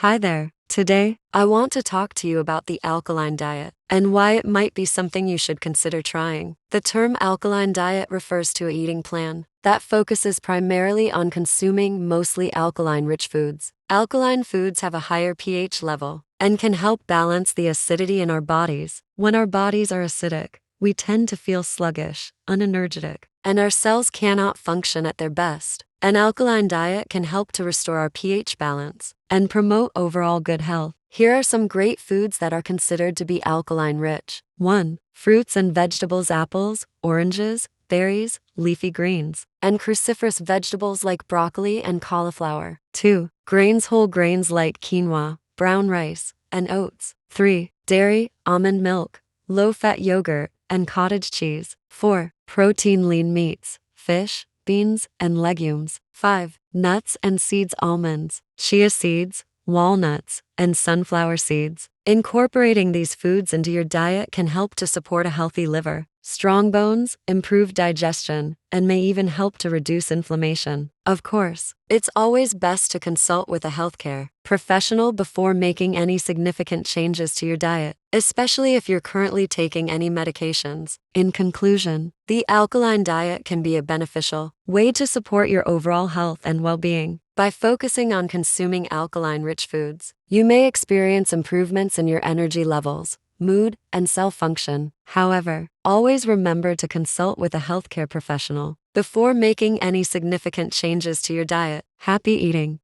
Hi there. Today, I want to talk to you about the alkaline diet and why it might be something you should consider trying. The term alkaline diet refers to a eating plan that focuses primarily on consuming mostly alkaline-rich foods. Alkaline foods have a higher pH level and can help balance the acidity in our bodies. When our bodies are acidic, we tend to feel sluggish, unenergetic, and our cells cannot function at their best. An alkaline diet can help to restore our pH balance and promote overall good health. Here are some great foods that are considered to be alkaline rich. 1. Fruits and vegetables: apples, oranges, berries, leafy greens, and cruciferous vegetables like broccoli and cauliflower. 2. Grains: whole grains like quinoa, brown rice, and oats. 3. Dairy, almond milk, low-fat yogurt, and cottage cheese. 4. Protein: lean meats, fish, beans, and legumes. 5. Nuts and seeds: almonds, chia seeds, walnuts, and sunflower seeds. Incorporating these foods into your diet can help to support a healthy liver, strong bones, improve digestion, and may even help to reduce inflammation. Of course, it's always best to consult with a healthcare professional before making any significant changes to your diet, especially if you're currently taking any medications. In conclusion, the alkaline diet can be a beneficial way to support your overall health and well-being. By focusing on consuming alkaline-rich foods, you may experience improvements in your energy levels, mood, and cell function. However, always remember to consult with a healthcare professional before making any significant changes to your diet. Happy eating!